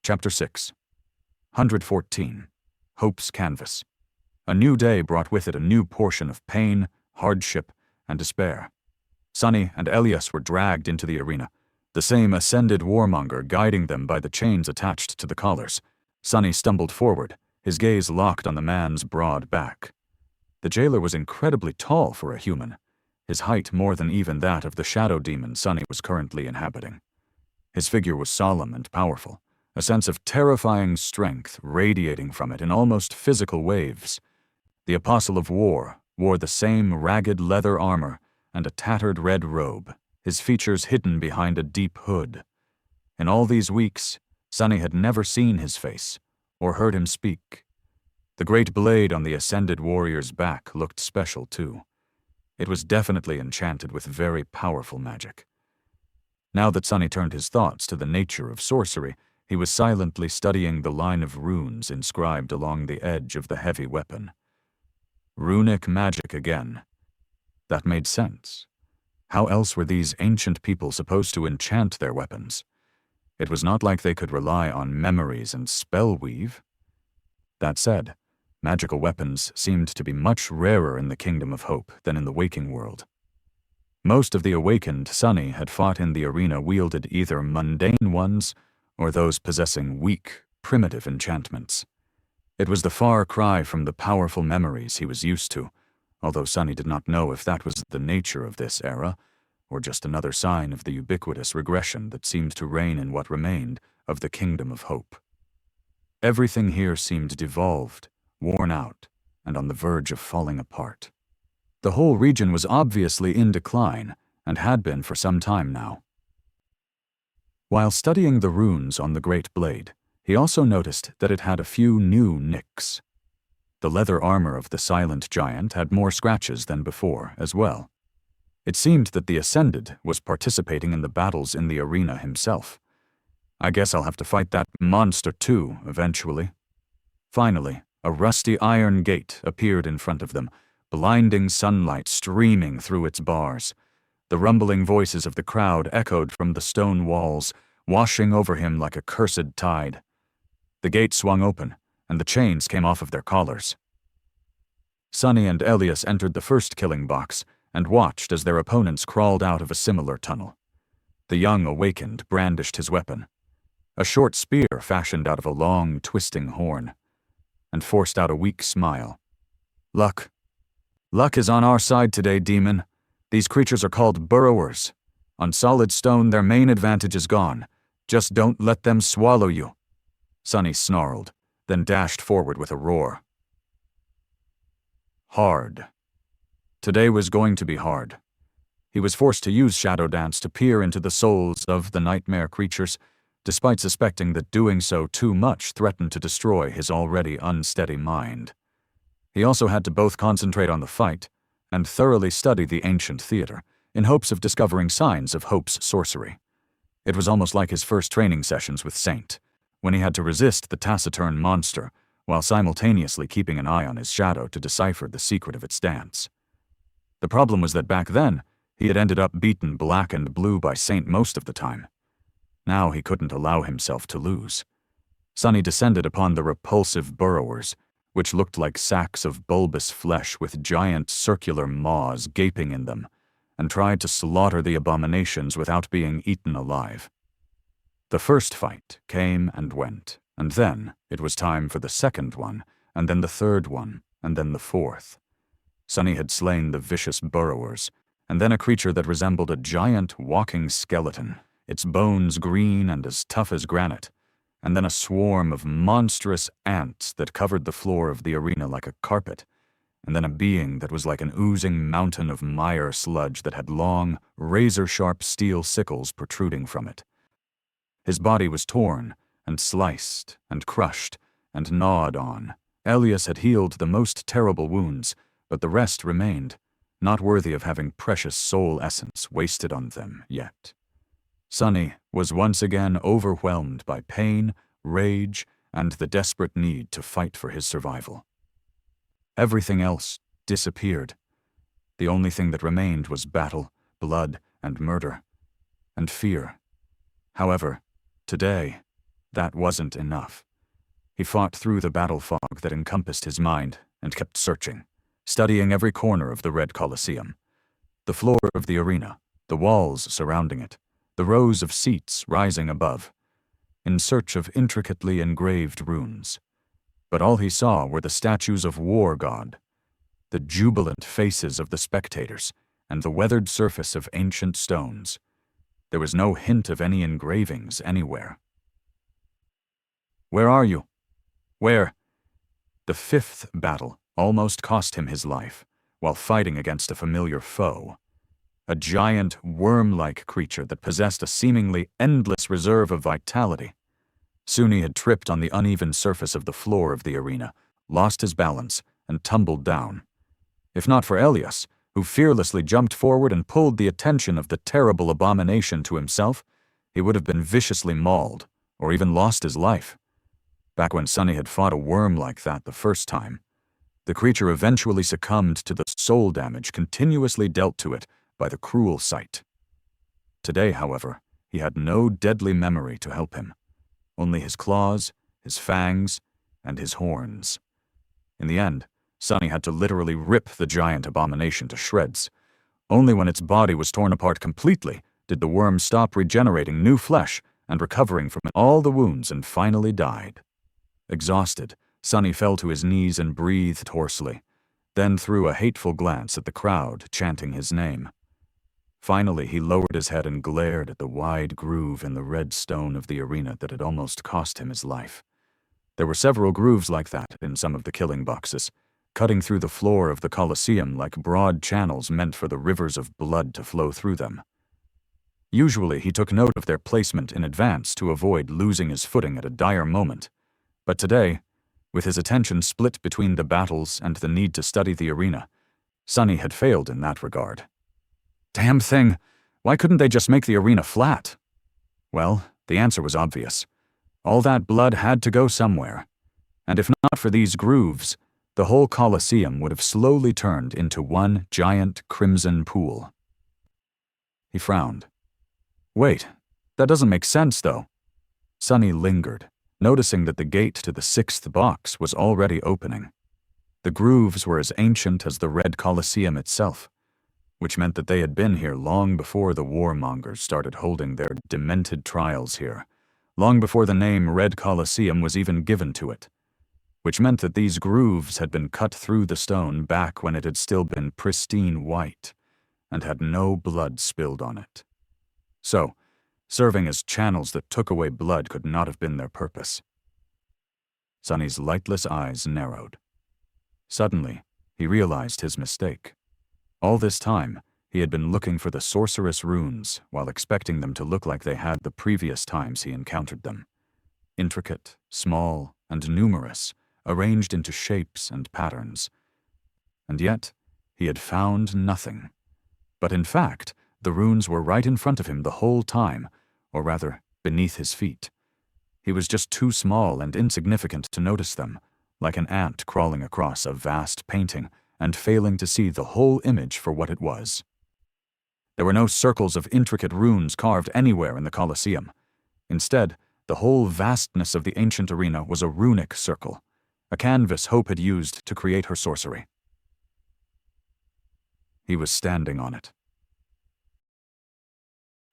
Chapter 6. 114. Hope's Canvas. A new day brought with it a new portion of pain, hardship, and despair. Sunny and Elias were dragged into the arena, the same ascended warmonger guiding them by the chains attached to the collars. Sunny stumbled forward, his gaze locked on the man's broad back. The jailer was incredibly tall for a human, his height more than even that of the shadow demon Sunny was currently inhabiting. His figure was solemn and powerful, a sense of terrifying strength radiating from it in almost physical waves. The Apostle of War wore the same ragged leather armor and a tattered red robe, his features hidden behind a deep hood. In all these weeks, Sunny had never seen his face or heard him speak. The great blade on the ascended warrior's back looked special too. It was definitely enchanted with very powerful magic. Now that Sunny turned his thoughts to the nature of sorcery, he was silently studying the line of runes inscribed along the edge of the heavy weapon. Runic magic again. That made sense. How else were these ancient people supposed to enchant their weapons? It was not like they could rely on memories and spell weave. That said, magical weapons seemed to be much rarer in the Kingdom of Hope than in the waking world. Most of the awakened Sunny had fought in the arena wielded either mundane ones or those possessing weak, primitive enchantments. It was the far cry from the powerful memories he was used to, although Sunny did not know if that was the nature of this era, or just another sign of the ubiquitous regression that seemed to reign in what remained of the Kingdom of Hope. Everything here seemed devolved, worn out, and on the verge of falling apart. The whole region was obviously in decline, and had been for some time now. While studying the runes on the great blade, he also noticed that it had a few new nicks. The leather armor of the silent giant had more scratches than before as well. It seemed that the Ascended was participating in the battles in the arena himself. I guess I'll have to fight that monster too, eventually. Finally, a rusty iron gate appeared in front of them, blinding sunlight streaming through its bars. The rumbling voices of the crowd echoed from the stone walls, washing over him like a cursed tide. The gate swung open, and the chains came off of their collars. Sunny and Elias entered the first killing box and watched as their opponents crawled out of a similar tunnel. The young awakened brandished his weapon, a short spear fashioned out of a long, twisting horn, and forced out a weak smile. Luck is on our side today, demon. These creatures are called burrowers. On solid stone, their main advantage is gone. Just don't let them swallow you. Sunny snarled, then dashed forward with a roar. Hard. Today was going to be hard. He was forced to use Shadow Dance to peer into the souls of the nightmare creatures, despite suspecting that doing so too much threatened to destroy his already unsteady mind. He also had to both concentrate on the fight and thoroughly study the ancient theater, in hopes of discovering signs of Hope's sorcery. It was almost like his first training sessions with Saint, when he had to resist the taciturn monster, while simultaneously keeping an eye on his shadow to decipher the secret of its dance. The problem was that back then, he had ended up beaten black and blue by Saint most of the time. Now he couldn't allow himself to lose. Sunny descended upon the repulsive burrowers, which looked like sacks of bulbous flesh with giant circular maws gaping in them, and tried to slaughter the abominations without being eaten alive. The first fight came and went, and then it was time for the second one, and then the third one, and then the fourth. Sunny had slain the vicious burrowers, and then a creature that resembled a giant walking skeleton, its bones green and as tough as granite, and then a swarm of monstrous ants that covered the floor of the arena like a carpet, and then a being that was like an oozing mountain of mire sludge that had long, razor-sharp steel sickles protruding from it. His body was torn, and sliced, and crushed, and gnawed on. Elias had healed the most terrible wounds, but the rest remained, not worthy of having precious soul essence wasted on them yet. Sunny was once again overwhelmed by pain, rage, and the desperate need to fight for his survival. Everything else disappeared. The only thing that remained was battle, blood, and murder, and fear. However, today, that wasn't enough. He fought through the battle fog that encompassed his mind and kept searching, studying every corner of the Red Colosseum. The floor of the arena, the walls surrounding it, the rows of seats rising above, in search of intricately engraved runes. But all he saw were the statues of War God, the jubilant faces of the spectators, and the weathered surface of ancient stones. There was no hint of any engravings anywhere. "Where are you? Where?" The fifth battle almost cost him his life, while fighting against a familiar foe. A giant, worm-like creature that possessed a seemingly endless reserve of vitality. Soon he had tripped on the uneven surface of the floor of the arena, lost his balance, and tumbled down. If not for Elias, who fearlessly jumped forward and pulled the attention of the terrible abomination to himself, he would have been viciously mauled, or even lost his life. Back when Sonny had fought a worm like that the first time, the creature eventually succumbed to the soul damage continuously dealt to it by the cruel sight. Today, however, he had no deadly memory to help him, only his claws, his fangs, and his horns. In the end, Sonny had to literally rip the giant abomination to shreds. Only when its body was torn apart completely did the worm stop regenerating new flesh and recovering from all the wounds and finally died. Exhausted, Sonny fell to his knees and breathed hoarsely, then threw a hateful glance at the crowd chanting his name. Finally, he lowered his head and glared at the wide groove in the red stone of the arena that had almost cost him his life. There were several grooves like that in some of the killing boxes, cutting through the floor of the Colosseum like broad channels meant for the rivers of blood to flow through them. Usually, he took note of their placement in advance to avoid losing his footing at a dire moment. But today, with his attention split between the battles and the need to study the arena, Sonny had failed in that regard. Damn thing! Why couldn't they just make the arena flat? Well, the answer was obvious. All that blood had to go somewhere. And if not for these grooves, the whole Colosseum would have slowly turned into one giant crimson pool. He frowned. Wait, that doesn't make sense, though. Sonny lingered, noticing that the gate to the sixth box was already opening. The grooves were as ancient as the Red Colosseum itself, which meant that they had been here long before the warmongers started holding their demented trials here, long before the name Red Colosseum was even given to it, which meant that these grooves had been cut through the stone back when it had still been pristine white and had no blood spilled on it. So, serving as channels that took away blood could not have been their purpose. Sonny's lightless eyes narrowed. Suddenly, he realized his mistake. All this time, he had been looking for the sorceress runes while expecting them to look like they had the previous times he encountered them. Intricate, small, and numerous, arranged into shapes and patterns. And yet, he had found nothing. But in fact, the runes were right in front of him the whole time, or rather, beneath his feet. He was just too small and insignificant to notice them, like an ant crawling across a vast painting and failing to see the whole image for what it was. There were no circles of intricate runes carved anywhere in the Colosseum. Instead, the whole vastness of the ancient arena was a runic circle, a canvas Hope had used to create her sorcery. He was standing on it,